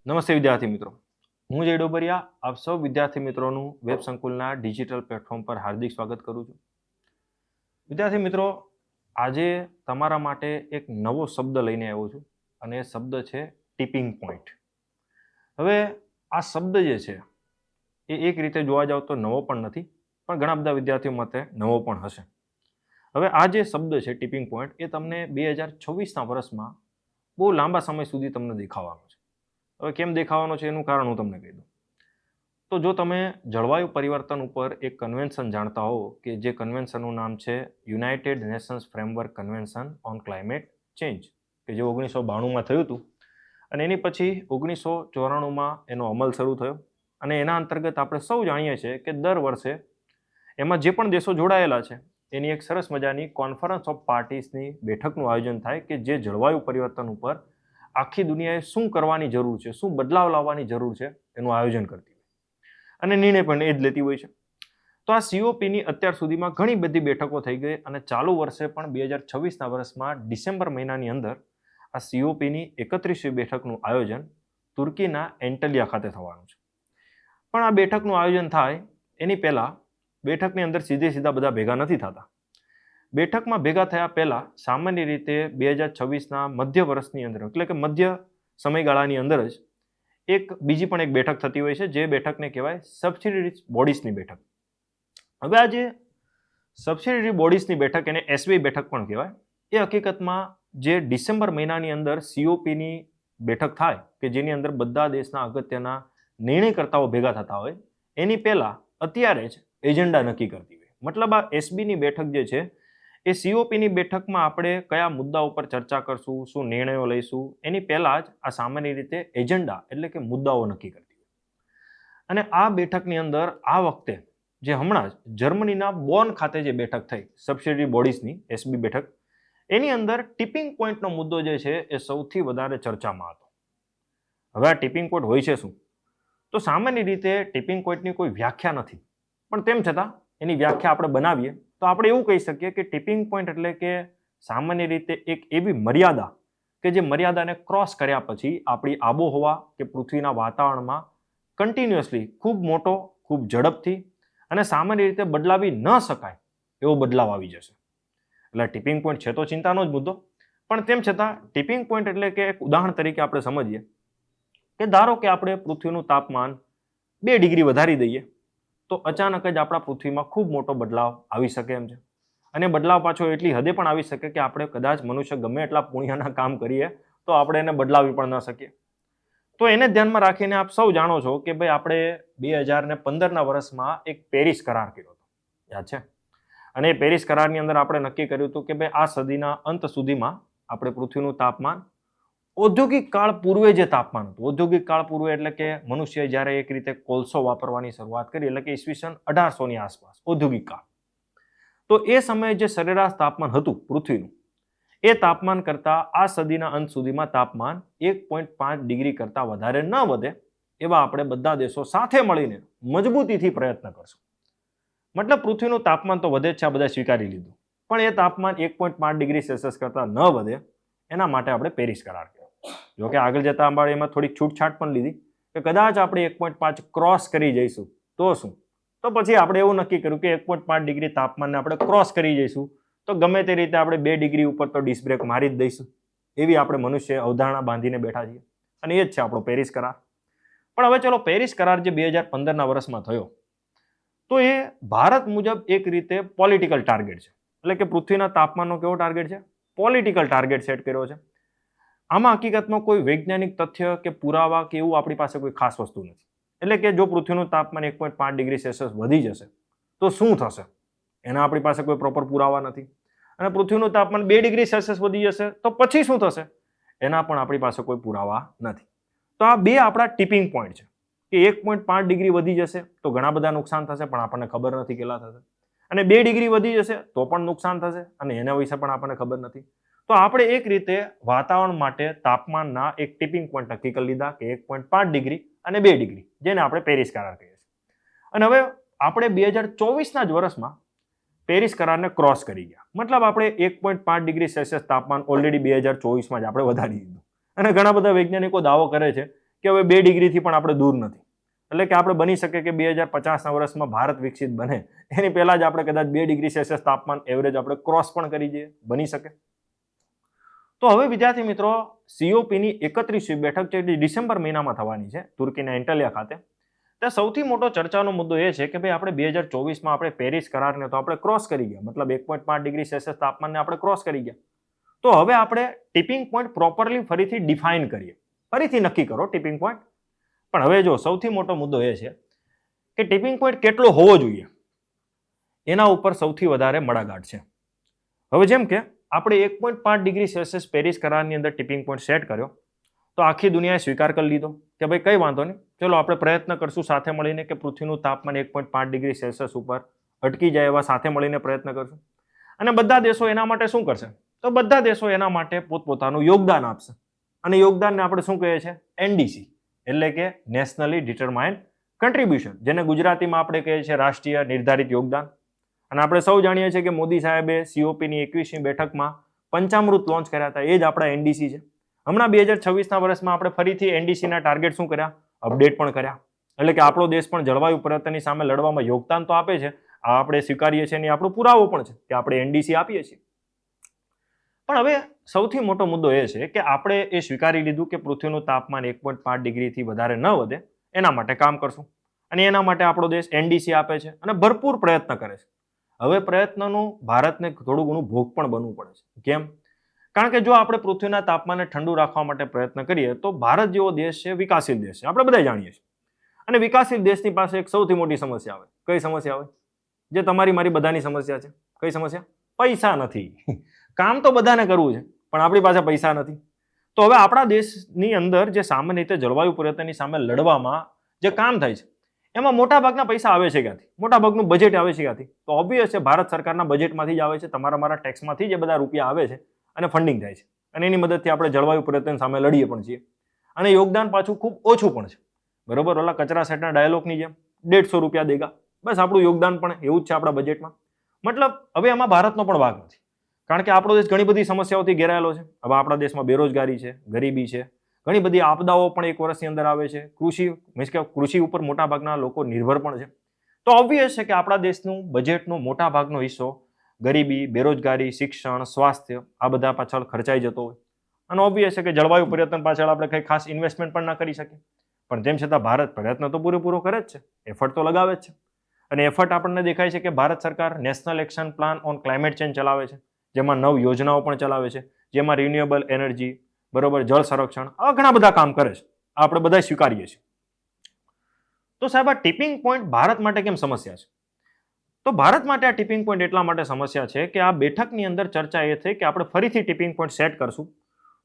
નમસ્તે વિદ્યાર્થી મિત્રો, હું જય ડોબરિયા આપ સૌ વિદ્યાર્થી મિત્રોનું વેબ સંકુલના ડિજિટલ પ્લેટફોર્મ પર હાર્દિક સ્વાગત કરું છું. વિદ્યાર્થી મિત્રો, આજે તમારા માટે એક નવો શબ્દ લઈને આવ્યો છું અને એ શબ્દ છે ટિપિંગ પોઈન્ટ. હવે આ શબ્દ જે છે એ એક રીતે જોવા જાવ તો નવો પણ નથી, પણ ઘણા બધા વિદ્યાર્થીઓ મતે નવો પણ હશે. હવે આ જે શબ્દ છે ટિપિંગ પોઈન્ટ એ તમને 2026ના વર્ષમાં બહુ લાંબા સમય સુધી તમને દેખાવાનો છે. હવે કેમ દેખાવાનો છે એનું કારણ હું તમને કહી દઉં. તો જો તમે જળવાયુ પરિવર્તન ઉપર એક કન્વેન્શન જાણતા હો કે જે કન્વેન્શનનું નામ છે United Nations framework convention on climate change, કે જે 1992માં થયું હતું અને એની પછી 1994માં એનો અમલ શરૂ થયો અને એના અંતર્ગત આપણે સૌ જાણીએ છીએ કે દર વર્ષે એમાં જે પણ દેશો જોડાયેલા છે એની એક સરસ મજાની કોન્ફરન્સ ઓફ પાર્ટીસની બેઠકનું આયોજન થાય કે જે જળવાયુ પરિવર્તન ઉપર આખી દુનિયાએ શું કરવાની જરૂર છે, શું બદલાવ લાવવાની જરૂર છે એનું આયોજન કરતી હોય અને નિર્ણય પણ એ જ લેતી હોય છે. તો આ COPની અત્યાર સુધીમાં ઘણી બધી બેઠકો થઈ ગઈ અને ચાલુ વર્ષે પણ 2026ના વર્ષમાં ડિસેમ્બર મહિનાની અંદર આ COPની 31મી બેઠકનું આયોજન તુર્કીના એન્ટલિયા ખાતે થવાનું છે. પણ આ બેઠકનું આયોજન થાય એની પહેલાં બેઠકની અંદર સીધા બધા ભેગા નથી થતા. બેઠકમાં ભેગા થયા પહેલાં સામાન્ય રીતે 2026ના મધ્ય વર્ષની અંદર, એટલે કે મધ્ય સમયગાળાની અંદર જ બીજી પણ એક બેઠક થતી હોય છે, જે બેઠકને કહેવાય સબસિડિયરી બોડીઝની બેઠક. હવે આ જે સબસિડિયરી બોડીઝની બેઠક, એને SBI બેઠક પણ કહેવાય, એ હકીકતમાં જે ડિસેમ્બર મહિનાની અંદર COPની બેઠક થાય કે જેની અંદર બધા દેશના અગત્યના નિર્ણયકર્તાઓ ભેગા થતા હોય એની પહેલાં અત્યારે જ એજન્ડા નક્કી કરતી હોય. મતલબ આ SBની બેઠક જે છે એ COPની બેઠકમાં આપણે કયા મુદ્દા ઉપર ચર્ચા કરશું, શું નિર્ણયો લઈશું, એની પહેલાં જ આ સામાન્ય રીતે એજન્ડા એટલે કે મુદ્દાઓ નક્કી કરતી હોય. અને આ બેઠકની અંદર આ વખતે જે હમણાં જ જર્મનીના બોન ખાતે જે બેઠક થઈ સબસિડિયરી બોડીઝની SB બેઠક, એની અંદર ટિપિંગ પોઈન્ટનો મુદ્દો જે છે એ સૌથી વધારે ચર્ચામાં હતો. હવે આ ટિપિંગ પોઈન્ટ હોય છે શું? તો સામાન્ય રીતે ટિપિંગ પોઈન્ટની કોઈ વ્યાખ્યા નથી, પણ તેમ છતાં એની વ્યાખ્યા આપણે બનાવીએ તો આપણે એવું કહી શકીએ કે ટિપિંગ પોઈન્ટ એટલે કે સામાન્ય રીતે એક એવી મર્યાદા કે જે મર્યાદાને ક્રોસ કર્યા પછી આપણી આબોહવા કે પૃથ્વીના વાતાવરણમાં કન્ટિન્યુઅસલી ખૂબ મોટો, ખૂબ ઝડપથી અને સામાન્ય રીતે બદલાવી ન શકાય એવો બદલાવ આવી જશે. એટલે ટિપિંગ પોઈન્ટ છે તો ચિંતાનો જ મુદ્દો, પણ તેમ છતાં ટિપિંગ પોઈન્ટ એટલે કે એક ઉદાહરણ તરીકે આપણે સમજીએ કે ધારો કે આપણે પૃથ્વીનું તાપમાન 2 ડિગ્રી વધારી દઈએ તો અચાનક જ આપણા પૃથ્વીમાં ખૂબ મોટો બદલાવ આવી શકે એમ છે. અને બદલાવ પાછો એટલી હદે પણ આવી શકે કે આપણે કદાચ મનુષ્ય ગમે એટલા પુણ્યના કામ કરીએ તો આપણે એને બદલાવી પણ ન શકીએ. તો એને ધ્યાનમાં રાખીને આપ સૌ જાણો છો કે ભાઈ આપણે 2015ના વર્ષમાં એક પેરિસ કરાર કર્યો હતો, યાદ છે? અને એ પેરિસ કરારની અંદર આપણે નક્કી કર્યું હતું કે ભાઈ આ સદીના અંત સુધીમાં આપણે પૃથ્વીનું તાપમાન ઔદ્યોગિક કાળ પૂર્વે જે તાપમાન હતું, ઔદ્યોગિક કાળ પૂર્વે એટલે કે મનુષ્યએ જ્યારે એક રીતે કોલસો વાપરવાની શરૂઆત કરી, એટલે કે ઈસવીસન 1800ની આસપાસ ઔદ્યોગિક કાળ, તો એ સમયે જે સરેરાશ તાપમાન હતું પૃથ્વીનું, એ તાપમાન કરતાં આ સદીના અંત સુધીમાં તાપમાન 1.5 ડિગ્રી કરતાં વધારે ન વધે એવા આપણે બધા દેશો સાથે મળીને મજબૂતીથી પ્રયત્ન કરશું. મતલબ પૃથ્વીનું તાપમાન તો વધે જ છે, આ બધા સ્વીકારી લીધું, પણ એ તાપમાન 1.5 ડિગ્રી સેલ્સિયસ કરતાં ન વધે એના માટે આપણે પેરિસ કરાર કર્યો. જોકે આગળ જતા આપણે એમાં થોડીક છૂટછાટ પણ લીધી કે કદાચ આપણે 1.5 ક્રોસ કરી જઈશું તો શું, તો પછી આપણે એવું નક્કી કર્યું કે 1.5 ડિગ્રી તાપમાનને આપણે ક્રોસ કરી જઈશું તો ગમે તે રીતે આપણે 2 ડિગ્રી ઉપર તો ડિસ્ક બ્રેક મારી જ દઈશું. એવી આપણે મનુષ્ય અવધારણા બાંધીને બેઠા છીએ અને એ જ છે આપણો પેરિસ કરાર. પણ હવે ચલો, પેરિસ કરાર જે 2015ના વર્ષમાં થયો તો એ ભારત મુજબ એક રીતે પોલિટિકલ ટાર્ગેટ છે, એટલે કે પૃથ્વીના તાપમાનનો કેવો ટાર્ગેટ છે? પોલિટિકલ ટાર્ગેટ સેટ કર્યો છે. આમાં હકીકતમાં કોઈ વૈજ્ઞાનિક તથ્ય કે પુરાવા કે એવું આપણી પાસે કોઈ ખાસ વસ્તુ નથી. એટલે કે જો પૃથ્વીનું તાપમાન 1.5 ડિગ્રી સેલ્સિયસ વધી જશે તો શું થશે એના આપણી પાસે કોઈ પ્રોપર પુરાવા નથી. અને પૃથ્વીનું તાપમાન 2 ડિગ્રી સેલ્સિયસ વધી જશે તો પછી શું થશે એના પણ આપણી પાસે કોઈ પુરાવા નથી. તો આ બે આપણા ટિપિંગ પોઈન્ટ છે કે 1.5 ડિગ્રી વધી જશે તો ઘણા બધા નુકસાન થશે, પણ આપણને ખબર નથી કેટલા થશે, અને 2 ડિગ્રી વધી જશે તો પણ નુકસાન થશે અને એના વિશે પણ આપણને ખબર નથી. તો આપણે એક રીતે વાતાવરણ માટે તાપમાનના એક ટિપિંગ પોઈન્ટ નક્કી કરી લીધા કે 1.5 ડિગ્રી અને 2 ડિગ્રી, જેને આપણે પેરિસ કરાર કહીએ છીએ. અને હવે આપણે 2024ના જ વર્ષમાં પેરિસ કરારને ક્રોસ કરી ગયા. મતલબ આપણે 1.5 ડિગ્રી સેલ્સિયસ તાપમાન ઓલરેડી 2024માં જ આપણે વધારી દીધું. અને ઘણા બધા વૈજ્ઞાનિકો દાવો કરે છે કે હવે 2 ડિગ્રીથી પણ આપણે દૂર નથી. એટલે કે આપણે બની શકે કે 2050ના વર્ષમાં ભારત વિકસિત બને એની પહેલા જ આપણે કદાચ 2 ડિગ્રી સેલ્સિયસ તાપમાન એવરેજ આપણે ક્રોસ પણ કરી દઈએ, બની શકે. તો હવે વિદ્યાર્થી મિત્રો, COPની 31મી બેઠક છે જે ડિસેમ્બર મહિનામાં થવાની છે તુર્કીના એન્ટાલિયા ખાતે. તો સૌથી મોટો ચર્ચાનો મુદ્દો એ છે કે ભાઈ આપણે 2024માં આપણે પેરિસ કરારને તો આપણે ક્રોસ કરી ગયા, મતલબ 1.5 ડિગ્રી સેલ્સિયસ તાપમાનને આપણે ક્રોસ કરી ગયા. તો હવે આપણે ટિપિંગ પોઈન્ટ પ્રોપરલી ફરીથી ડિફાઇન કરીએ, ફરીથી નક્કી કરો ટિપિંગ પોઈન્ટ. પણ હવે જો સૌથી મોટો મુદ્દો એ છે કે ટિપિંગ પોઈન્ટ કેટલો હોવો જોઈએ એના ઉપર સૌથી વધારે મડાગાંઠ છે. હવે જેમ કે આપણે 1.5 ડિગ્રી સેલ્સિયસ પેરિસ કરારની અંદર ટિપિંગ પોઈન્ટ સેટ કર્યો, તો આખી દુનિયાએ સ્વીકાર કરી લીધો કે ભાઈ કંઈ વાંધો નહીં, ચલો આપણે પ્રયત્ન કરશું સાથે મળીને કે પૃથ્વીનું તાપમાન 1.5 ડિગ્રી સેલ્સિયસ ઉપર અટકી જાય એવા સાથે મળીને પ્રયત્ન કરશું. અને બધા દેશો એના માટે શું કરશે? તો બધા દેશો એના માટે પોતપોતાનું યોગદાન આપશે. અને યોગદાનને આપણે શું કહીએ છીએ? NDC, એટલે કે નેશનલી ડિટરમાઇન્ડ કન્ટ્રીબ્યુશન, જેને ગુજરાતીમાં આપણે કહીએ છીએ રાષ્ટ્રીય નિર્ધારિત યોગદાન. અને આપણે સૌ જાણીએ છીએ કે મોદી સાહેબે COPની 21મી બેઠકમાં પંચામૃત લોન્ચ કર્યા હતા, એ જ આપણા NDC છે. હમણાં 2026ના વર્ષમાં આપણે ફરીથી NDCના ટાર્ગેટ શું કર્યા? અપડેટ પણ કર્યા. એટલે કે આપણો દેશ પણ જળવાયુ પરિવર્તનની સામે લડવામાં યોગદાન તો આપે છે, આ આપણે સ્વીકારીએ છીએ અને આપણો પુરાવો પણ છે કે આપણે NDC આપીએ છીએ. પણ હવે સૌથી મોટો મુદ્દો એ છે કે આપણે એ સ્વીકારી લીધું કે પૃથ્વીનું તાપમાન 1.5 ડિગ્રીથી વધારે ન વધે એના માટે કામ કરશું. અને એના માટે આપણો દેશ NDC આપે છે અને ભરપૂર પ્રયત્ન કરે છે. હવે પ્રયત્નનું ભારતને થોડું ઘણું ભોગ પણ બનવું પડે છે. કેમ? કારણ કે જો આપણે પૃથ્વીના તાપમાનને ઠંડુ રાખવા માટે પ્રયત્ન કરીએ તો ભારત જેવો દેશ છે વિકાસશીલ દેશ છે, આપણે બધા જાણીએ છીએ. અને વિકાસશીલ દેશની પાસે એક સૌથી મોટી સમસ્યા આવે. કઈ સમસ્યા આવે? જે તમારી મારી બધાની સમસ્યા છે. કઈ સમસ્યા? પૈસા નથી. કામ તો બધાને કરવું છે પણ આપણી પાસે પૈસા નથી. તો હવે આપણા દેશની અંદર જે સામાન્ય રીતે જળવાયુ પરિવર્તનની સામે લડવામાં જે કામ થાય છે એમાં મોટાભાગના પૈસા આવે છે ક્યાંથી? મોટાભાગનું બજેટ આવે છે ક્યાંથી? તો ઓબ્વિયસ છે ભારત સરકારના બજેટમાંથી જ આવે છે, તમારા મારા ટેક્સમાંથી જે બધા રૂપિયા આવે છે અને ફંડિંગ થાય છે. અને એની મદદથી આપણે જળવાયુ પરિવર્તન સામે લડીએ પણ છીએ. અને યોગદાન પાછું ખૂબ ઓછું પણ છે. બરોબર, ઓલા કચરા સેટના ડાયલોગની જેમ 150 રૂપિયા દેગા, બસ આપણું યોગદાન પણ એવું જ છે આપણા બજેટમાં. મતલબ હવે એમાં ભારતનો પણ ભાગ નથી, કારણ કે આપણો દેશ ઘણી બધી સમસ્યાઓથી ઘેરાયેલો છે. હવે આપણા દેશમાં બેરોજગારી છે, ગરીબી છે, ઘણી બધી આપદાઓ પણ એક વર્ષની અંદર આવે છે. કૃષિ ઉપર મોટાભાગના લોકો નિર્ભર પણ છે. તો ઓબ્વિયસ છે કે આપણા દેશનું બજેટનો મોટા ભાગનો હિસ્સો ગરીબી, બેરોજગારી, શિક્ષણ, સ્વાસ્થ્ય આ બધા પાછળ ખર્ચાઈ જતો હોય. અને ઓબ્વિયસ છે કે જળવાયુ પરિવર્તન પાછળ આપણે કંઈ ખાસ ઇન્વેસ્ટમેન્ટ પણ ના કરી શકીએ. પણ તેમ છતાં ભારત પ્રયત્ન તો પૂરેપૂરો કરે જ છે, એફર્ટ તો લગાવે જ છે. અને એફર્ટ આપણને દેખાય છે કે ભારત સરકાર national action plan on climate change ચલાવે છે, જેમાં 9 યોજનાઓ પણ ચલાવે છે, જેમાં રિન્યુએબલ એનર્જી, બરોબર, જળ સંરક્ષણ, આવા ઘણા બધા કામ કરે છે. આપણે બધા સ્વીકારીએ છીએ. તો સાહેબ, આ ટિપિંગ પોઈન્ટ ભારત માટે કેમ સમસ્યા છે? તો ભારત માટે આ ટિપિંગ પોઈન્ટ એટલા માટે સમસ્યા છે કે આ બેઠકની અંદર ચર્ચા એ થઈ કે આપણે ફરીથી ટિપિંગ પોઈન્ટ સેટ કરશું.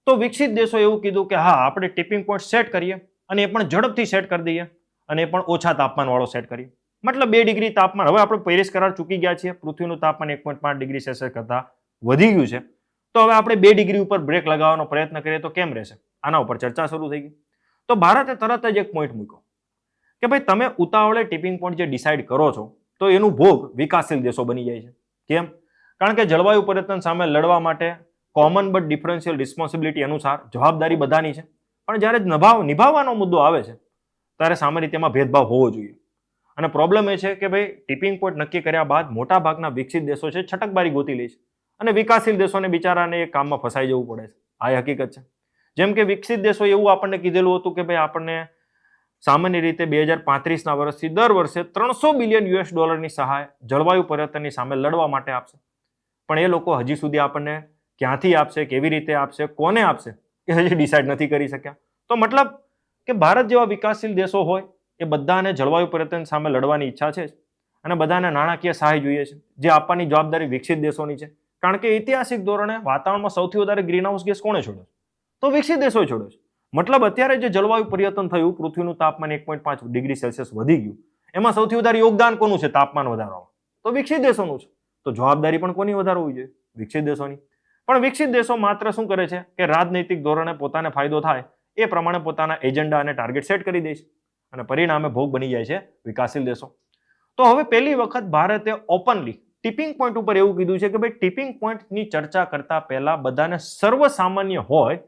તો વિકસિત દેશો એવું કીધું કે હા, આપણે ટિપિંગ પોઈન્ટ સેટ કરીએ અને એ પણ ઝડપથી સેટ કરી દઈએ અને એ પણ ઓછા તાપમાનવાળો સેટ કરીએ. મતલબ 2 ડિગ્રી તાપમાન. હવે આપણે પેરિસ કરાર ચૂકી ગયા છીએ, પૃથ્વીનું તાપમાન 1.5 ડિગ્રી સેલ્સિયસ કરતાં વધી ગયું છે. તો હવે આપણે 2 ડિગ્રી ઉપર બ્રેક લગાવવાનો પ્રયત્ન કરીએ તો કેમ રહેશે? આના ઉપર ચર્ચા શરૂ થઈ ગઈ. તો ભારતે તરત જ એક પોઈન્ટ મૂક્યો કે ભાઈ તમે ઉતાવળે ટિપિંગ પોઈન્ટ જે ડિસાઇડ કરો છો તો એનું ભોગ વિકાસશીલ દેશો બની જાય છે. કેમ? કારણ કે જળવાયુ પરિવર્તન સામે લડવા માટે કોમન બટ ડિફરન્શિયલ રિસ્પોન્સિબિલિટી અનુસાર જવાબદારી બધાની છે. પણ જ્યારે નિભાવવાનો મુદ્દો આવે છે ત્યારે સામાન્ય રીતે એમાં ભેદભાવ હોવો જોઈએ. અને પ્રોબ્લેમ એ છે કે ભાઈ ટિપિંગ પોઈન્ટ નક્કી કર્યા બાદ મોટાભાગના વિકસિત દેશો છે છટકબારી ગોતી લે છે અને વિકાસશીલ દેશોને બિચારાને એ કામમાં ફસાઈ જવું પડે છે. આ હકીકત છે. જેમ કે વિકસિત દેશો એવું આપણને કીધેલું હતું કે ભાઈ આપણને સામાન્ય રીતે 2035ના વર્ષથી દર વર્ષે $300 બિલિયન સહાય જળવાયુ પરિવર્તનની સામે લડવા માટે આપશે. પણ એ લોકો હજી સુધી આપણને ક્યાંથી આપશે, કેવી રીતે આપશે, કોને આપશે એ હજી ડિસાઇડ નથી કરી શક્યા. તો મતલબ કે ભારત જેવા વિકાસશીલ દેશો હોય એ બધાને જળવાયુ પરિવર્તન સામે લડવાની ઈચ્છા છે અને બધાને નાણાકીય સહાય જોઈએ છે, જે આપવાની જવાબદારી વિકસિત દેશોની છે. કારણ કે ઐતિહાસિક ધોરણે વાતાવરણમાં સૌથી વધારે ગ્રીનહાઉસ ગેસ કોણે છોડ્યો? તો વિકસિત દેશોએ છોડ્યો છે. મતલબ અત્યારે જે જળવાયુ પરિવર્તન થયું, પૃથ્વીનું તાપમાન 1.5 ડિગ્રી સેલ્સિયસ વધી ગયું, એમાં સૌથી વધારે યોગદાન કોનું છે તાપમાન વધારવામાં? તો વિકસિત દેશોનું છે. તો જવાબદારી પણ કોની વધારે હોવી જોઈએ? વિકસિત દેશોની. પણ વિકસિત દેશો માત્ર શું કરે છે કે રાજનૈતિક ધોરણે પોતાને ફાયદો થાય એ પ્રમાણે પોતાના એજન્ડા અને ટાર્ગેટ સેટ કરી દે છે અને પરિણામે ભોગ બની જાય છે વિકાસશીલ દેશો. તો હવે પહેલી વખત ભારતે ઓપનલી ટિપિંગ પોઈન્ટ ઉપર એવું કીધું છે કે ભાઈ ટિપિંગ પોઈન્ટની ચર્ચા કરતા પહેલા બધાને સર્વસામાન્ય હોય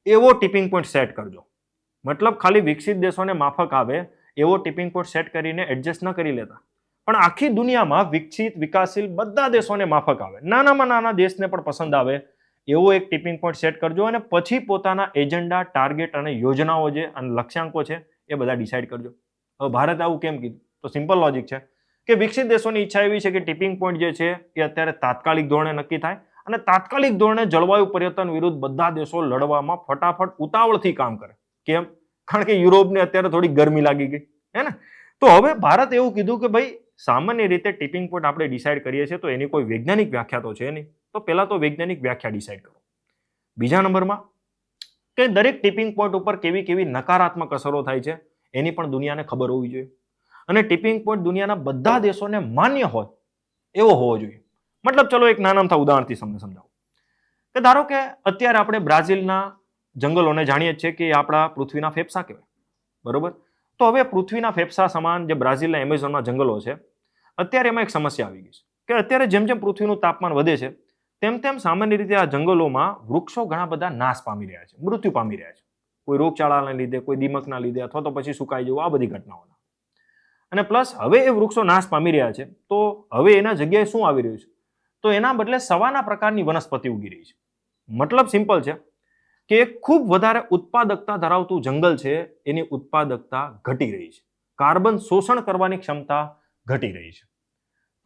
એવો ટિપિંગ પોઈન્ટ સેટ કરજો. મતલબ ખાલી વિકસિત દેશોને માફક આવે એવો ટિપિંગ પોઈન્ટ સેટ કરીને એડજસ્ટ ન કરી લેતા, પણ આખી દુનિયામાં વિકસિત વિકાસશીલ બધા દેશોને માફક આવે, નાનામાં નાના દેશને પણ પસંદ આવે એવો એક ટિપિંગ પોઈન્ટ સેટ કરજો અને પછી પોતાના એજન્ડા, ટાર્ગેટ અને યોજનાઓ જે અને લક્ષ્યાંકો છે એ બધા ડિસાઇડ કરજો. હવે ભારત આવું કેમ કીધું? તો સિમ્પલ લોજિક છે કે વિકસિત દેશોની ઈચ્છા એવી છે કે ટિપિંગ પોઈન્ટ જે છે એ અત્યારે તાત્કાલિક ધોરણે નક્કી થાય અને તાત્કાલિક ધોરણે જળવાયુ પરિવર્તન વિરુદ્ધ બધા દેશો લડવામાં ફટાફટ ઉતાવળથી કામ કરે. કેમ? કારણ કે યુરોપને અત્યારે થોડી ગરમી લાગી ગઈ, હે ને? તો હવે ભારત એવું કીધું કે ભાઈ સામાન્ય રીતે ટિપિંગ પોઈન્ટ આપણે ડિસાઇડ કરીએ છીએ તો એની કોઈ વૈજ્ઞાનિક વ્યાખ્યા તો છે નહીં, તો પહેલા તો વૈજ્ઞાનિક વ્યાખ્યા ડિસાઇડ કરો. બીજા નંબરમાં કે દરેક ટિપિંગ પોઈન્ટ ઉપર કેવી કેવી નકારાત્મક અસરો થાય છે એની પણ દુનિયાને ખબર હોવી જોઈએ અને ટિપિંગ પોઈન્ટ દુનિયાના બધા દેશોને માન્ય હોય એવો હોવો જોઈએ. મતલબ ચલો એક નાના ઉદાહરણથી સમજાવું કે ધારો કે અત્યારે આપણે બ્રાઝિલના જંગલોને જાણીએ છીએ કે આપણા પૃથ્વીના ફેફસા કહેવાય, બરોબર? તો હવે પૃથ્વીના ફેફસા સમાન જે બ્રાઝિલના એમેઝોનના જંગલો છે, અત્યારે એમાં એક સમસ્યા આવી ગઈ છે કે અત્યારે જેમ જેમ પૃથ્વીનું તાપમાન વધે છે તેમ તેમ સામાન્ય રીતે આ જંગલોમાં વૃક્ષો ઘણા બધા નાશ પામી રહ્યા છે, મૃત્યુ પામી રહ્યા છે, કોઈ રોગચાળાના લીધે, કોઈ દીમકના લીધે અથવા તો પછી સુકાઈ જવું, આ બધી ઘટનાઓના. અને પ્લસ હવે એ વૃક્ષો નાશ પામી રહ્યા છે તો હવે એના જગ્યાએ શું આવી રહ્યું છે? તો એના બદલે સવાના પ્રકારની વનસ્પતિ ઉગી રહી છે. મતલબ સિમ્પલ છે કે એક ખૂબ વધારે ઉત્પાદકતા ધરાવતું જંગલ છે એની ઉત્પાદકતા ઘટી રહી છે, કાર્બન શોષણ કરવાની ક્ષમતા ઘટી રહી છે.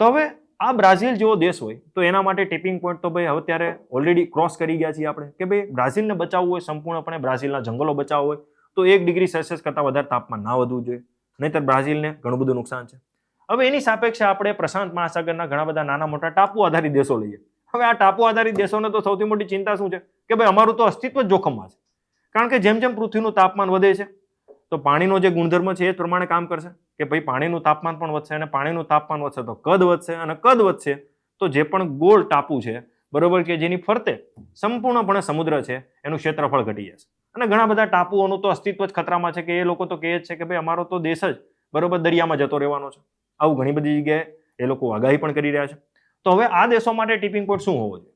તો હવે આ બ્રાઝિલ જેવો દેશ હોય તો એના માટે ટિપિંગ પોઈન્ટ તો ભાઈ હવે ત્યારે ઓલરેડી ક્રોસ કરી ગયા છીએ આપણે કે ભાઈ બ્રાઝિલને બચાવવું હોય, સંપૂર્ણપણે બ્રાઝિલના જંગલો બચાવવા હોય તો 1 ડિગ્રી સેલ્સિયસ કરતાં વધારે તાપમાન ના વધવું જોઈએ, નહીંતર બ્રાઝિલને ઘણું બધું નુકસાન છે. હવે એની સાપેક્ષે આપણે પ્રશાંત મહાસાગરના ઘણા બધા નાના મોટા ટાપુ આધારિત દેશો લઈએ. હવે આ ટાપુ આધારિત દેશોને તો સૌથી મોટી ચિંતા શું છે કે ભાઈ અમારું તો અસ્તિત્વ જ જોખમમાં છે, કારણ કે જેમ જેમ પૃથ્વીનું તાપમાન વધે છે તો પાણીનો જે ગુણધર્મ છે એ પ્રમાણે કામ કરશે કે ભાઈ પાણીનું તાપમાન પણ વધશે અને પાણીનું તાપમાન વધશે તો કદ વધશે અને કદ વધશે તો જે પણ ગોળ ટાપુ છે, બરોબર, કે જેની ફરતે સંપૂર્ણપણે સમુદ્ર છે એનું ક્ષેત્રફળ ઘટી જશે અને ઘણા બધા ટાપુઓનું તો અસ્તિત્વ જ ખતરામાં છે કે એ લોકો તો કહે જ છે કે ભાઈ અમારો તો દેશ જ બરોબર દરિયામાં જતો રહેવાનો છે. આવું ઘણી બધી જગ્યાએ એ લોકો આગાહી પણ કરી રહ્યા છે. તો હવે આ દેશો માટે ટિપિંગ પોઈન્ટ શું હોવો જોઈએ?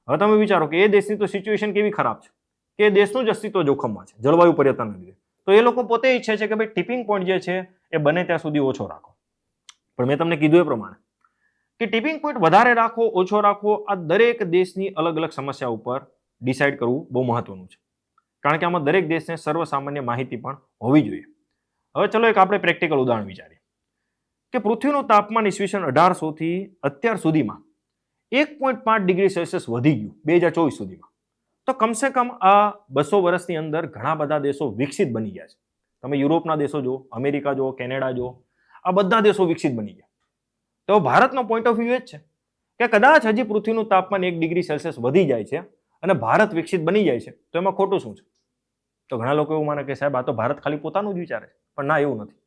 હવે તમે વિચારો કે એ દેશની તો સિચ્યુએશન કેવી ખરાબ છે કે એ દેશનું જ અસ્તિત્વ જોખમમાં છે જળવાયુ પરિવર્તનના લીધે. તો એ લોકો પોતે ઈચ્છે છે કે ભાઈ ટિપિંગ પોઈન્ટ જે છે એ બને ત્યાં સુધી ઓછો રાખો. પણ મેં તમને કીધું એ પ્રમાણે કે ટિપિંગ પોઈન્ટ વધારે રાખો, ઓછો રાખવો, આ દરેક દેશની અલગ અલગ સમસ્યા ઉપર ડિસાઇડ કરવું બહુ મહત્વનું છે, કારણ કે આમાં દરેક દેશને સર્વસામાન્ય માહિતી પણ હોવી જોઈએ. હવે ચલો એક આપણે પ્રેક્ટિકલ ઉદાહરણ વિચારીએ કે પૃથ્વીનું તાપમાન ઈસવીસન 1800 થી અત્યાર સુધીમાં 1.5 ડિગ્રી સેલ્સિયસ વધી ગયું 2024 સુધીમાં. તો કમસે કમ આ 200 વર્ષની અંદર ઘણા બધા દેશો વિકસિત બની ગયા છે. તમે યુરોપના દેશો જુઓ, અમેરિકા જુઓ, કેનેડા જુઓ, આ બધા દેશો વિકસિત બની ગયા. તો ભારતનો પોઈન્ટ ઓફ વ્યૂ એ જ છે કે કદાચ હજી પૃથ્વીનું તાપમાન 1 ડિગ્રી સેલ્સિયસ વધી જાય છે અને ભારત વિકસિત બની જાય છે તો એમાં ખોટું શું છે? તો ઘણા લોકો એવું માને કે સાહેબ આ તો ભારત ખાલી પોતાનું જ વિચારે છે, પણ ના, એવું નથી.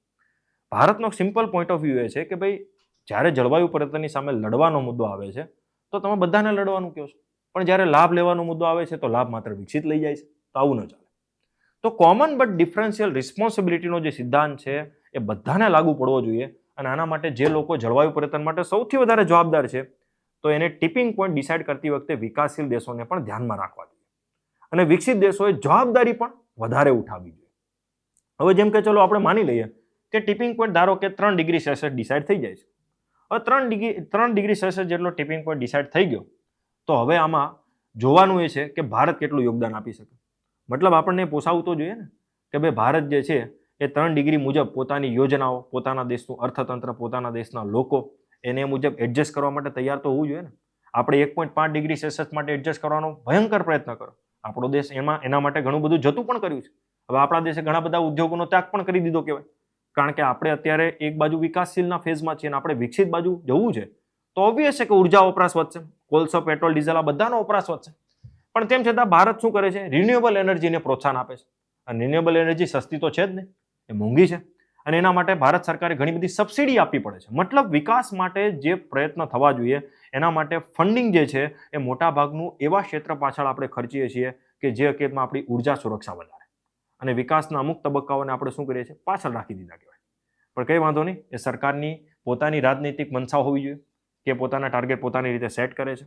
ભારતનો સિમ્પલ પોઈન્ટ ઓફ વ્યૂ એ છે કે ભાઈ જ્યારે જળવાયુ પરિવર્તનની સામે લડવાનો મુદ્દો આવે છે તો તમે બધાને લડવાનું કહો છો, પણ જ્યારે લાભ લેવાનો મુદ્દો આવે છે તો લાભ માત્ર વિકસિત લઈ જાય છે. તો આવું ન ચાલે. તો કોમન બટ ડિફરન્શિયલ રિસ્પોન્સિબિલિટીનો જે સિદ્ધાંત છે એ બધાને લાગુ પડવો જોઈએ અને આના માટે જે લોકો જળવાયુ પરિવર્તન માટે સૌથી વધારે જવાબદાર છે તો એને ટિપિંગ પોઈન્ટ ડિસાઇડ કરતી વખતે વિકાસશીલ દેશોને પણ ધ્યાનમાં રાખવા જોઈએ અને વિકસિત દેશોએ જવાબદારી પણ વધારે ઉઠાવવી જોઈએ. હવે જેમ કે ચલો આપણે માની લઈએ કે ટિપિંગ પોઈન્ટ ધારો કે 3 ડિગ્રી સેલ્સિયસ ડિસાઇડ થઈ જાય છે. હવે 3 ડિગ્રી સેલ્સિયસ જેટલો ટિપિંગ પોઈન્ટ ડિસાઇડ થઈ ગયો તો હવે આમાં જોવાનું એ છે કે ભારત કેટલું યોગદાન આપી શકે. મતલબ આપણને પોસાવવું તો જોઈએ ને કે ભાઈ ભારત જે છે એ 3 ડિગ્રી મુજબ પોતાની યોજનાઓ, પોતાના દેશનું અર્થતંત્ર, પોતાના દેશના લોકો એને મુજબ એડજસ્ટ કરવા માટે તૈયાર તો હોવું જોઈએ ને. આપણે 1.5 ડિગ્રી સેલ્સિયસ માટે એડજસ્ટ કરવાનો ભયંકર પ્રયત્ન કરો. આપણો દેશ એના માટે ઘણું બધું જતું પણ કર્યું છે. હવે આપણા દેશે ઘણા બધા ઉદ્યોગોનો ત્યાગ પણ કરી દીધો કહેવાય, કારણ કે આપણે અત્યારે એક બાજુ વિકાસશીલના ફેઝમાં છીએ અને આપણે વિકસિત બાજુ જવું છે તો ઓબ્વિયસ છે કે ઉર્જા વપરાશ વધશે, કોલસો, પેટ્રોલ, ડીઝલ આ બધાનો વપરાશ વધશે. પણ તેમ છતાં ભારત શું કરે છે? રિન્યુએબલ એનર્જીને પ્રોત્સાહન આપે છે. અને રિન્યુએબલ એનર્જી સસ્તી તો છે જ નહીં, એ મોંઘી છે અને એના માટે ભારત સરકારે ઘણી બધી સબસિડી આપવી પડે છે. મતલબ વિકાસ માટે જે પ્રયત્ન થવા જોઈએ એના માટે ફંડિંગ જે છે એ મોટા ભાગનું એવા ક્ષેત્ર પાછળ આપણે ખર્ચીએ છીએ કે જે હકીકતમાં આપણી ઉર્જા સુરક્ષા વધારે અને વિકાસના અમુક તબક્કાઓને આપણે શું કરીએ છીએ? પાછળ રાખી દીધા કહેવાય. પણ કંઈ વાંધો નહીં, એ સરકારની પોતાની રાજનૈતિક મનસા હોવી જોઈએ કે પોતાના ટાર્ગેટ પોતાની રીતે સેટ કરે છે.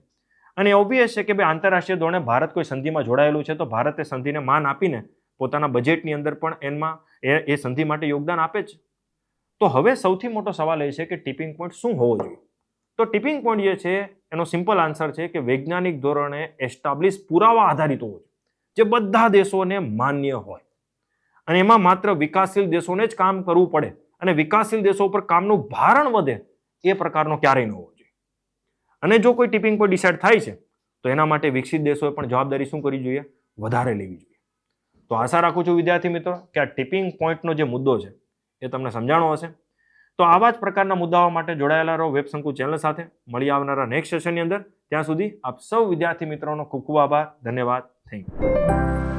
અને ઓબ્વિયસ છે કે ભાઈ આંતરરાષ્ટ્રીય ધોરણે ભારત કોઈ સંધિમાં જોડાયેલું છે તો ભારતે સંધિને માન આપીને પોતાના બજેટની અંદર પણ એમાં એ સંધિ માટે યોગદાન આપે છે. તો હવે સૌથી મોટો સવાલ એ છે કે ટિપિંગ પોઈન્ટ શું હોવો જોઈએ? તો ટિપિંગ પોઈન્ટ જે છે એનો સિમ્પલ આન્સર છે કે વૈજ્ઞાનિક ધોરણે એસ્ટાબ્લિશ પુરાવા આધારિત હોવો જોઈએ, જે બધા દેશોને માન્ય હોય, અને એમાં માત્ર વિકાસશીલ દેશોને જ કામ કરવું પડે અને વિકાસશીલ દેશો પર કામનું ભારણ વધે એ પ્રકારનો ક્યારેય ન હોવો જોઈએ. અને જો કોઈ ટિપિંગ પોઈન્ટ ડિસાઇડ થાય છે તો એના માટે વિકસિત દેશોએ પણ જવાબદારી શું કરવી જોઈએ? વધારે લેવી જોઈએ. તો આશા રાખું છું વિદ્યાર્થી મિત્રો કે આ ટિપિંગ પોઈન્ટનો જે મુદ્દો છે એ તમને સમજાણો હશે. તો આવા જ પ્રકારના મુદ્દાઓ માટે જોડાયેલા રહો વેબ શંકુ ચેનલ સાથે. મળી આવનારા નેક્સ્ટ સેશનની અંદર. ત્યાં સુધી આપ સૌ વિદ્યાર્થી મિત્રોનો ખૂબ ખૂબ આભાર. ધન્યવાદ. Thank you.